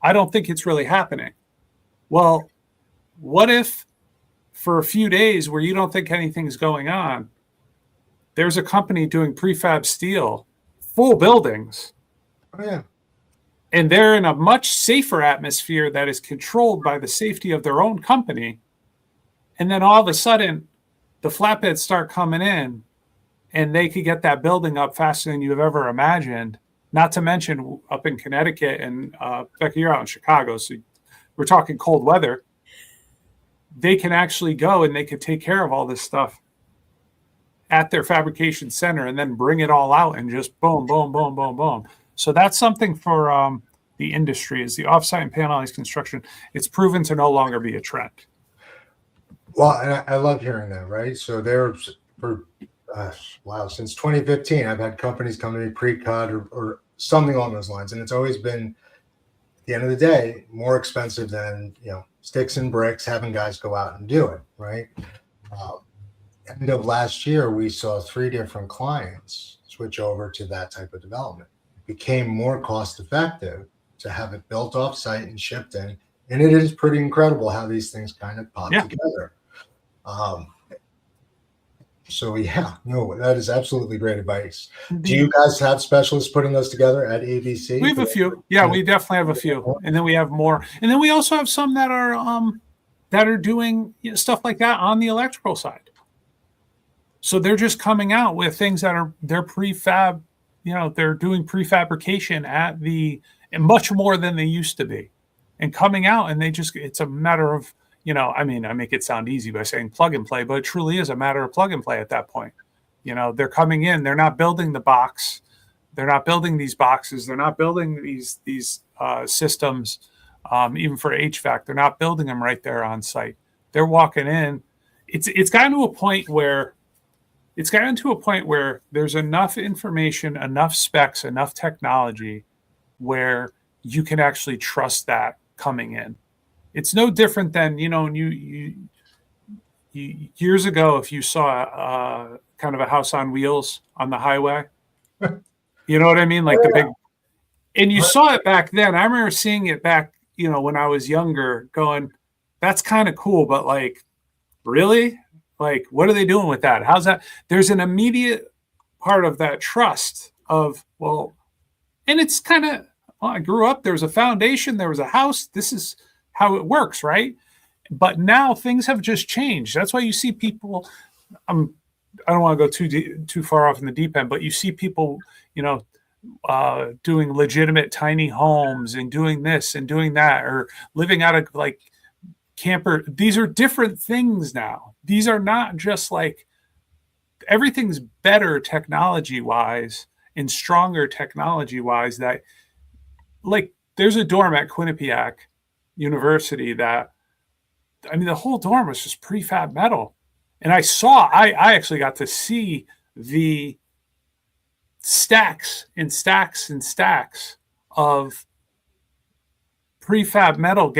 I don't think it's really happening. Well, what if for a few days where you don't think anything's going on, there's a company doing prefab steel, full buildings. Oh, yeah. And they're in a much safer atmosphere that is controlled by the safety of their own company. And then all of a sudden, the flatbeds start coming in, and they could get that building up faster than you've ever imagined. Not to mention up in Connecticut, and Becky, you're out in Chicago, so we're talking cold weather. They can actually go and they could take care of all this stuff at their fabrication center and then bring it all out and just boom, boom, boom, boom, boom. So that's something for the industry, is the offsite and panelized construction. It's proven to no longer be a trend. Well, and I love hearing that, right? So there's since 2015, I've had companies come to me pre-cut or something along those lines, and it's always been, at the end of the day, more expensive than sticks and bricks, having guys go out and do it, right? End of last year, we saw 3 different clients switch over to that type of development. It became more cost effective to have it built off site and shipped in, and it is pretty incredible how these things kind of pop together. So that is absolutely great advice. Do you guys have specialists putting those together at ABC? We have a few. Yeah, we definitely have a few, and then we have more, and then we also have some that are doing stuff like that on the electrical side. So they're just coming out with things that they're prefab. They're doing prefabrication and much more than they used to be, and coming out, and it's a matter of. I make it sound easy by saying plug and play, but it truly is a matter of plug and play at that point. They're coming in, they're not building the box. They're not building these boxes. They're not building these systems, even for HVAC. They're not building them right there on site. They're walking in. It's gotten to a point where there's enough information, enough specs, enough technology where you can actually trust that coming in. It's no different than, you years ago, if you saw kind of a house on wheels on the highway, you know what I mean? Like the big, and you saw it back then. I remember seeing it back, when I was younger, going, that's kind of cool, but like, really? Like, what are they doing with that? How's that? There's an immediate part of that trust of, and it's kind of, I grew up, there was a foundation, there was a house. This is how it works, right? But now things have just changed. That's why you see people. I don't want to go too far off in the deep end, but you see people, doing legitimate tiny homes and doing this and doing that, or living out of like camper. These are different things now. These are not just like, everything's better technology wise and stronger technology wise. That, like, there's a dorm at Quinnipiac University that, the whole dorm was just prefab metal. And I actually got to see the stacks and stacks and stacks of prefab metal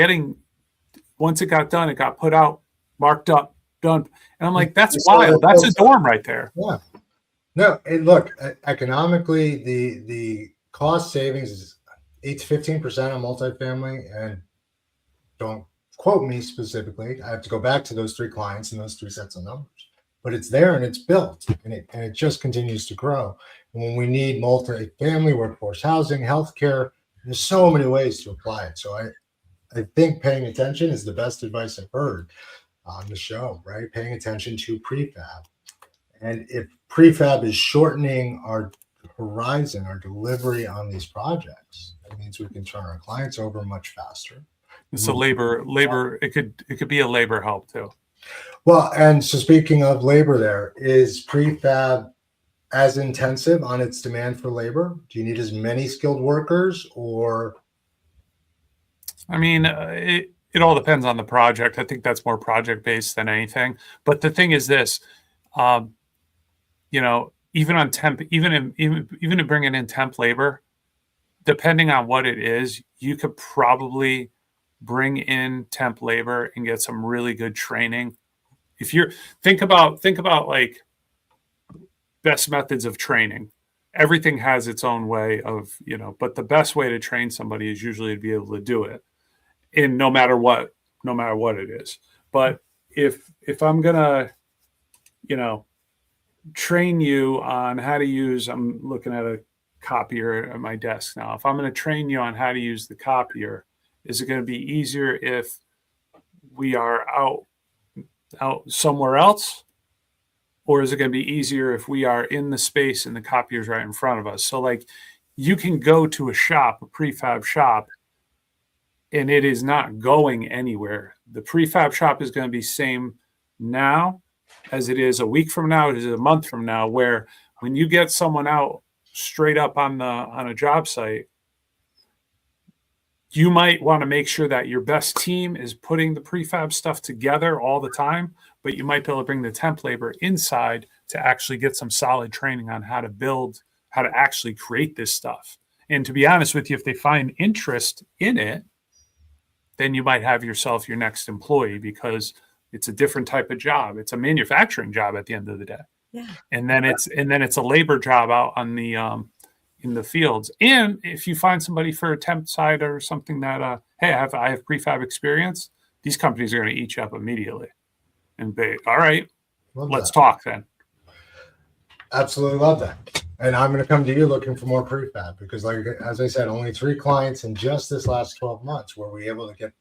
once it got done, it got put out, marked up, done. And I'm like, that's wild. That's a dorm right there. Yeah. No, and look, economically, the cost savings is 8 to 15% on multifamily, and don't quote me specifically. I have to go back to those 3 clients and those 3 sets of numbers, but it's there and it's built, and it just continues to grow. And when we need multifamily, workforce housing, healthcare, there's so many ways to apply it. So I think paying attention is the best advice I've heard on the show, right? Paying attention to prefab. And if prefab is shortening our horizon, our delivery on these projects, that means we can turn our clients over much faster. It's a labor. It could be a labor help too. Well, and so speaking of labor, there is prefab as intensive on its demand for labor? Do you need as many skilled workers, or? It all depends on the project. I think that's more project based than anything. But the thing is this, even on temp, even to bringing in temp labor, depending on what it is, you could probably bring in temp labor and get some really good training. If you're think about like best methods of training, everything has its own way of, but the best way to train somebody is usually to be able to do it in no matter what it is. But if I'm gonna, train you on how to use, I'm looking at a copier at my desk now. If I'm going to train you on how to use the copier, is it going to be easier if we are out somewhere else? or is it going to be easier if we are in the space and the copier's right in front of us? So like you can go to a shop, a prefab shop, and it is not going anywhere. The prefab shop is going to be same now as it is a week from now, as it is a month from now, where when you get someone out straight up on a job site, you might want to make sure that your best team is putting the prefab stuff together all the time, but you might be able to bring the temp labor inside to actually get some solid training on how to build, how to actually create this stuff. And to be honest with you, if they find interest in it, then you might have yourself your next employee, because it's a different type of job. It's a manufacturing job at the end of the day. Yeah. And then it's a labor job out on the in the fields. And if you find somebody for a temp side or something that hey, I have prefab experience, these companies are going to eat you up immediately and be all right. Let's talk then. Absolutely love that. And I'm going to come to you looking for more prefab, because like, as I said, only 3 clients in just this last 12 months were we able to get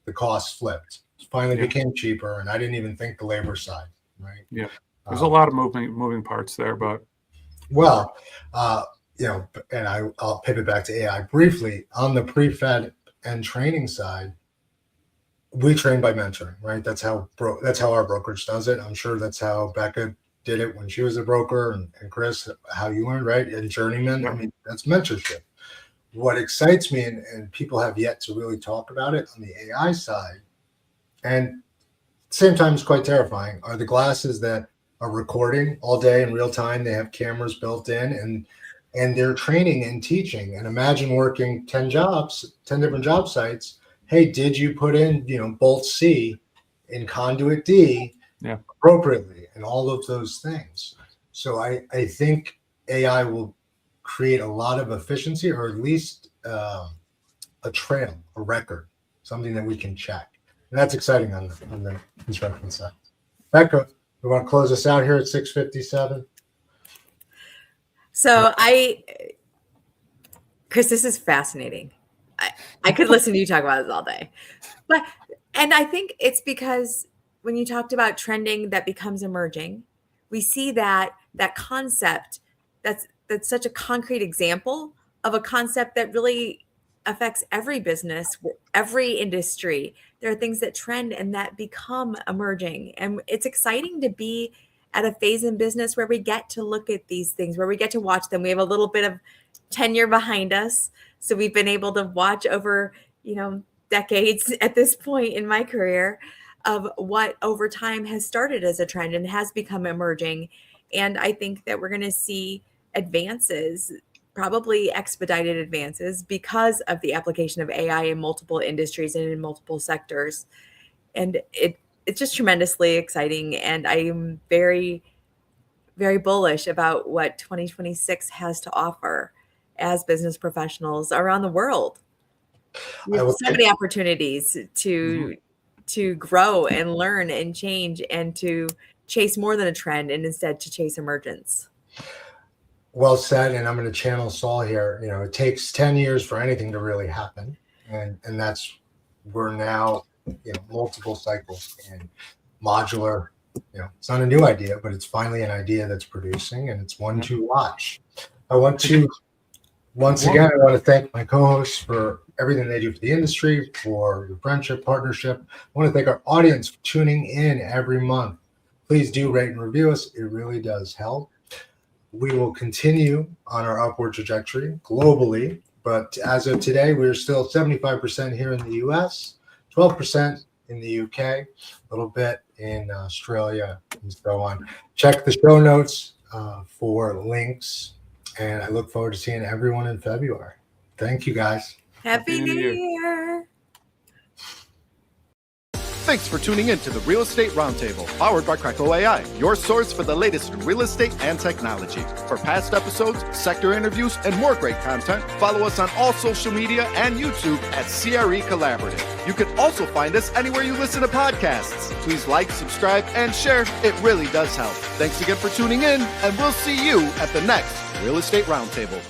the costs flipped. It finally became cheaper, and I didn't even think the labor side, right? Yeah. There's a lot of moving parts there, but well, and I'll pivot back to AI briefly. On the prefab and training side, we train by mentoring, right? That's how our brokerage does it. I'm sure that's how Becca did it when she was a broker, and Chris, how you learned, right? And journeyman. I mean, that's mentorship. What excites me, and people have yet to really talk about it on the AI side, and at the same time it's quite terrifying, are the glasses that are recording all day in real time. They have cameras built in, and they're training and teaching. And imagine working 10 different job sites. Hey, did you put in, bolt C in conduit D appropriately, and all of those things? So I think AI will create a lot of efficiency, or at least a trail, a record, something that we can check. And that's exciting on the construction side. Becca, we want to close us out here at 6:57. So Chris, this is fascinating. I could listen to you talk about this all day. And I think it's because when you talked about trending that becomes emerging, we see that concept that's such a concrete example of a concept that really affects every business, every industry. There are things that trend and that become emerging. And it's exciting to be at a phase in business where we get to look at these things, where we get to watch them. We have a little bit of tenure behind us. So we've been able to watch over, decades at this point in my career of what over time has started as a trend and has become emerging. And I think that we're going to see advances, probably expedited advances, because of the application of AI in multiple industries and in multiple sectors. And it's just tremendously exciting. And I am very, very bullish about what 2026 has to offer as business professionals around the world. We have so many opportunities to grow and learn and change, and to chase more than a trend, and instead to chase emergence. Well said. And I'm going to channel Saul here. It takes 10 years for anything to really happen. And we're now, multiple cycles, and modular, it's not a new idea, but it's finally an idea that's producing, and it's one to watch. Once again, I want to thank my co-hosts for everything they do for the industry, for your friendship, partnership. I want to thank our audience for tuning in every month. Please do rate and review us. It really does help. We will continue on our upward trajectory globally, but as of today, we're still 75% here in the US, 12% in the UK, a little bit in Australia, and so on. Check the show notes for links, and I look forward to seeing everyone in February. Thank you, guys. Happy New Year. Thanks for tuning in to the Real Estate Roundtable, powered by CRECo.ai, your source for the latest in real estate and technology. For past episodes, sector interviews, and more great content, follow us on all social media and YouTube at CRE Collaborative. You can also find us anywhere you listen to podcasts. Please like, subscribe, and share. It really does help. Thanks again for tuning in, and we'll see you at the next Real Estate Roundtable.